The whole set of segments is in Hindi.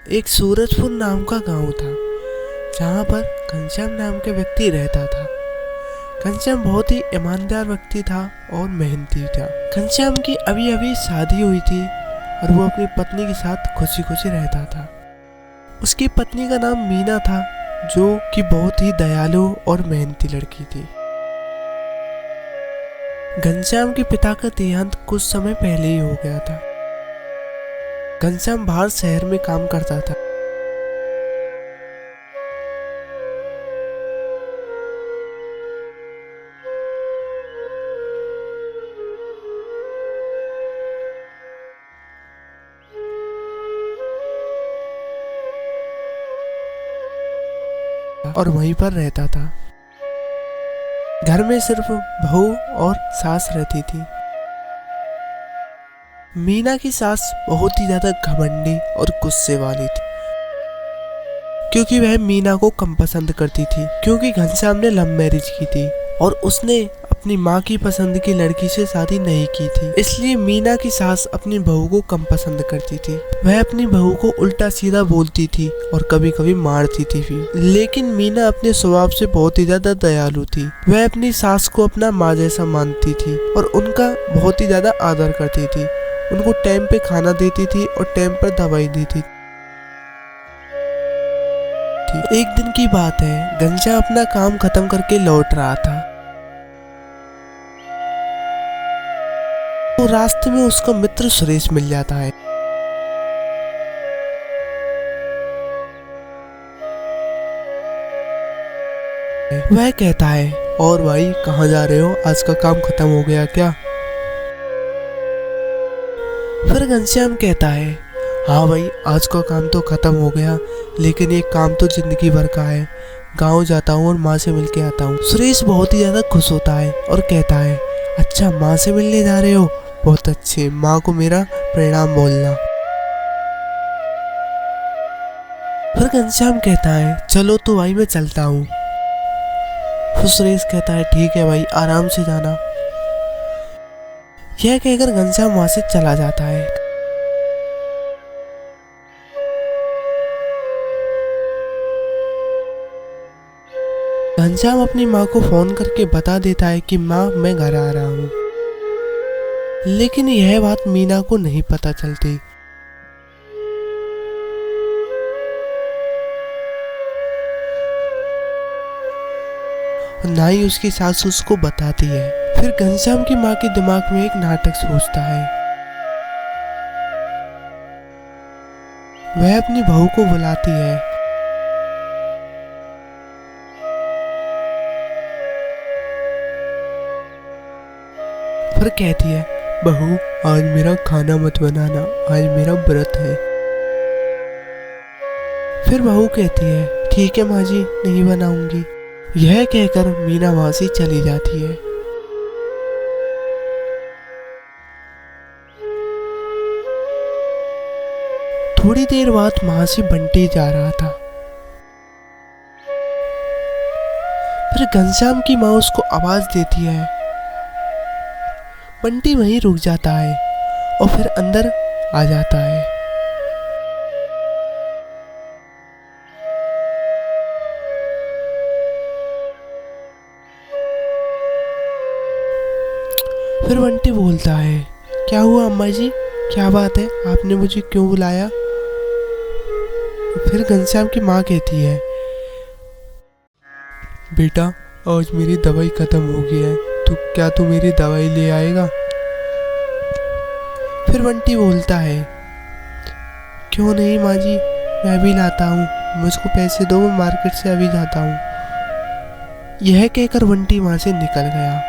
एक सूरजपुर नाम का गांव था जहां पर घनश्याम नाम के व्यक्ति रहता था। घनश्याम बहुत ही ईमानदार व्यक्ति था और मेहनती था। घनश्याम की अभी अभी शादी हुई थी और वो अपनी पत्नी के साथ खुशी खुशी रहता था। उसकी पत्नी का नाम मीना था, जो कि बहुत ही दयालु और मेहनती लड़की थी। घनश्याम के पिता का देहांत कुछ समय पहले ही हो गया था। घनश्याम बाहर शहर में काम करता था। और वहीं पर रहता था। घर में सिर्फ बहू और सास रहती थी। मीना की सास बहुत ही ज्यादा घमंडी और गुस्से वाली थी, क्योंकि वह मीना को कम पसंद करती थी। क्योंकि घनश्याम ने लव मैरिज की थी और उसने अपनी माँ की पसंद की लड़की से शादी नहीं की थी, इसलिए मीना की सास अपनी बहू को कम पसंद करती थी। वह अपनी बहू को उल्टा सीधा बोलती थी और कभी कभी मारती थी भी। लेकिन मीना अपने स्वभाव से बहुत ही ज्यादा दयालु थी। वह अपनी सास को अपना माँ जैसा मानती थी और उनका बहुत ही ज्यादा आदर करती थी। उनको टाइम पे खाना देती थी और टाइम पर दवाई देती थी। एक दिन की बात है, घनश्याम अपना काम खत्म करके लौट रहा था तो रास्ते में उसका मित्र सुरेश मिल जाता है। वह कहता है, और भाई कहाँ जा रहे हो, आज का काम खत्म हो गया क्या? फिर घनश्याम कहता है, हाँ भाई आज का काम तो खत्म हो गया, लेकिन ये काम तो जिंदगी भर का है। गांव जाता हूँ और माँ से मिलके आता हूँ। सुरेश बहुत ही ज्यादा खुश होता है और कहता है, अच्छा माँ से मिलने जा रहे हो, बहुत अच्छे, माँ को मेरा प्रणाम बोलना। फिर घनश्याम कहता है, चलो तो भाई मैं चलता हूँ। फिर सुरेश कहता है, ठीक है भाई आराम से जाना। यह कहकर घनश्याम वहां से चला जाता है। घनश्याम अपनी माँ को फोन करके बता देता है कि माँ मैं घर आ रहा हूँ, लेकिन यह बात मीना को नहीं पता चलती। ना ही उसकी सास उसको बताती है। फिर घनश्याम की माँ के दिमाग में एक नाटक सोचता है। वह अपनी बहू को बुलाती है। फिर कहती है, बहू आज मेरा खाना मत बनाना, आज मेरा व्रत है। फिर बहू कहती है, ठीक है माँ जी नहीं बनाऊंगी। यह कहकर मीना वहां से चली जाती है। थोड़ी देर बाद वहां से बंटी जा रहा था। फिर घनश्याम की माँ उसको आवाज देती है। बंटी वहीं रुक जाता है और फिर अंदर आ जाता है। फिर बंटी बोलता है, क्या हुआ अम्मा जी, क्या बात है, आपने मुझे क्यों बुलाया? फिर घनश्याम की माँ कहती है, बेटा आज मेरी दवाई खत्म हो गई है, तो क्या तू मेरी दवाई ले आएगा? फिर बंटी बोलता है, क्यों नहीं माँ जी, मैं भी लाता हूँ, मुझको पैसे दो, मैं मार्केट से अभी जाता हूँ। यह कहकर बंटी वहां से निकल गया।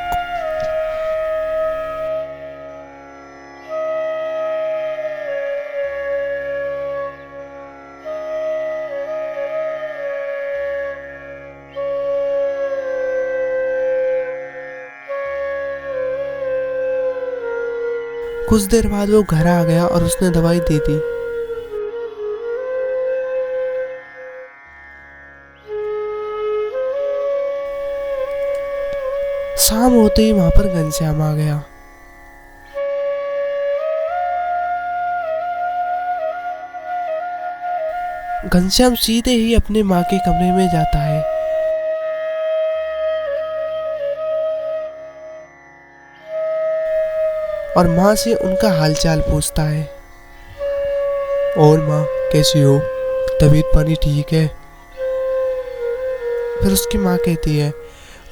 कुछ देर बाद वो घर आ गया और उसने दवाई दे दी। शाम होते ही वहां पर घनश्याम आ गया। घनश्याम सीधे ही अपने माँ के कमरे में जाता है और माँ से उनका हालचाल पूछता है। और माँ कैसी हो, तबीयत पानी ठीक है? फिर उसकी माँ कहती है,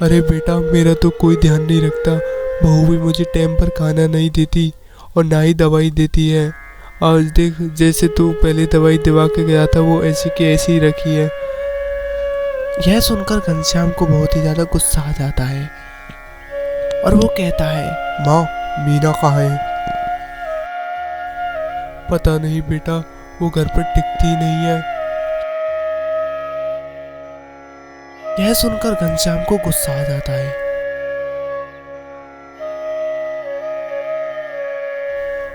अरे बेटा मेरा तो कोई ध्यान नहीं रखता, बहू भी मुझे टाइम पर खाना नहीं देती और ना ही दवाई देती है। आज देख जैसे तू पहले दवाई दिवा के गया था वो ऐसी की ऐसी ही रखी है। यह सुनकर घनश्याम को बहुत ही ज़्यादा गुस्सा आ जाता है और वो कहता है, माँ मीना कहाँ है? पता नहीं बेटा, वो घर पर टिकती नहीं है। यह सुनकर घनश्याम को गुस्सा आ जाता है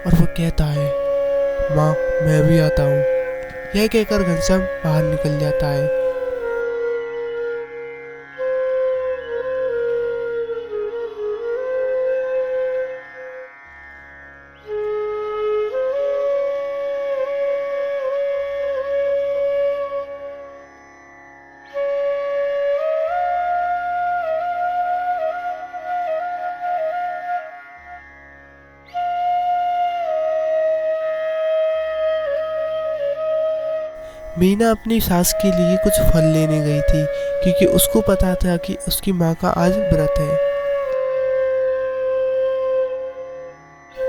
और वो कहता है, माँ मैं भी आता हूँ। यह कहकर घनश्याम बाहर निकल जाता है। मीना अपनी सास के लिए कुछ फल लेने गई थी क्योंकि उसको पता था कि उसकी माँ का आज व्रत है।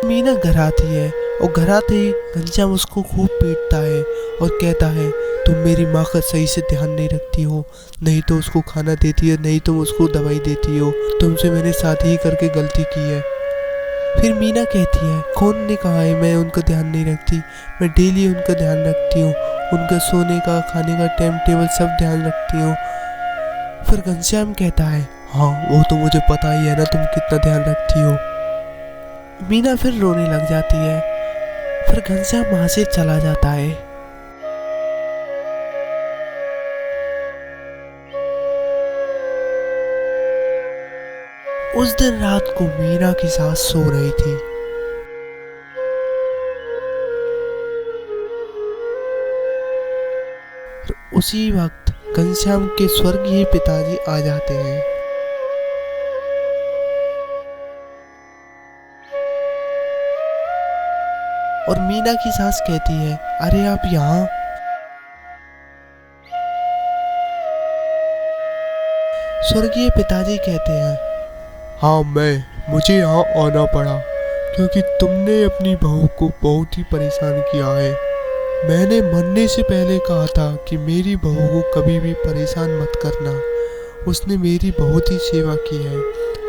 मीना घर आती है और घर आते ही घनश्याम उसको खूब पीटता है और कहता है, तुम मेरी माँ का सही से ध्यान नहीं रखती हो, नहीं तो उसको खाना देती है, नहीं तुम उसको दवाई देती हो, तुमसे मैंने शादी करके गलती की है। फिर मीना कहती है, कौन ने कहा है मैं उनका ध्यान नहीं रखती, मैं डेली उनका ध्यान रखती हूँ, उनका सोने का खाने का टाइम टेबल सब ध्यान रखती हूँ। फिर घनश्याम कहता है, हाँ वो तो मुझे पता ही है ना तुम कितना ध्यान रखती हो। मीना फिर रोने लग जाती है। फिर घनश्याम वहां से चला जाता है। उस दिन रात को मीना की सास सो रही थी। उसी वक्त घनश्याम के स्वर्गीय पिताजी आ जाते हैं। और मीना की सास कहती है, अरे आप यहाँ? स्वर्गीय पिताजी कहते हैं, हाँ मुझे यहाँ आना पड़ा क्योंकि तुमने अपनी बहू को बहुत ही परेशान किया है। मैंने मरने से पहले कहा था कि मेरी बहू को कभी भी परेशान मत करना। उसने मेरी बहुत ही सेवा की है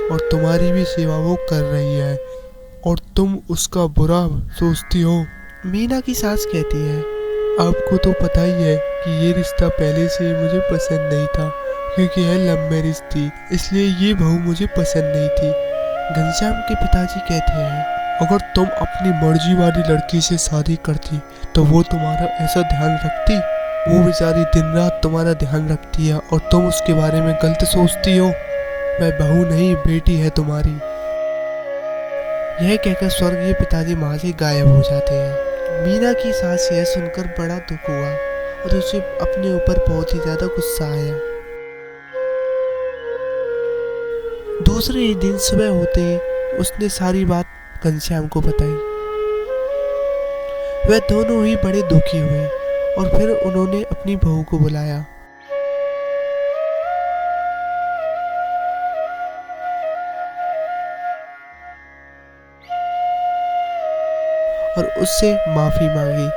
और तुम्हारी भी सेवा वो कर रही है और तुम उसका बुरा सोचती हो। मीना की सास कहती है, आपको तो पता ही है कि ये रिश्ता पहले से ही मुझे पसंद नहीं था क्योंकि यह लव मैरिज थी, इसलिए ये बहू मुझे पसंद नहीं थी। घनश्याम के पिताजी कहते हैं, अगर तुम अपनी मर्जी वाली लड़की से शादी करती तो वो तुम्हारा ऐसा ध्यान रखती? वो बेचारी दिन रात तुम्हारा ध्यान रखती है और तुम उसके बारे में गलत सोचती हो। वह बहू नहीं बेटी है तुम्हारी। यह कहकर स्वर्गीय पिताजी वहां से गायब हो जाते हैं। मीना की सास यह सुनकर बड़ा दुख हुआ और उसे अपने ऊपर बहुत ही ज्यादा गुस्सा आया। दूसरे ही दिन सुबह होते ही उसने सारी बात घनश्याम को बताई। वे दोनों ही बड़े दुखी हुए और फिर उन्होंने अपनी बहू को बुलाया और उससे माफी मांगी।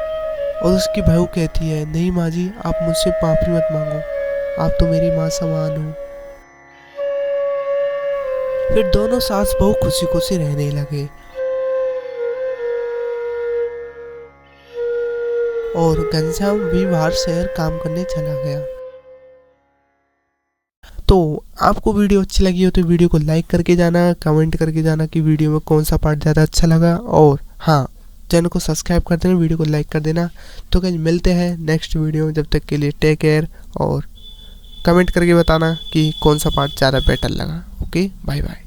और उसकी बहू कहती है, नहीं माँ जी, आप मुझसे माफी मत मांगो, आप तो मेरी माँ समान हो। फिर दोनों सास बहू खुशी खुशी रहने लगे और घनश्याम भी बाहर शहर काम करने चला गया। तो आपको वीडियो अच्छी लगी हो तो वीडियो को लाइक करके जाना, कमेंट करके जाना कि वीडियो में कौन सा पार्ट ज़्यादा अच्छा लगा, और हाँ चैनल को सब्सक्राइब कर देना, वीडियो को लाइक कर देना। तो गाइस मिलते हैं नेक्स्ट वीडियो में, जब तक के लिए टेक केयर और कमेंट करके बताना कि कौन सा पार्ट ज़्यादा बेटर लगा। Okay bye bye.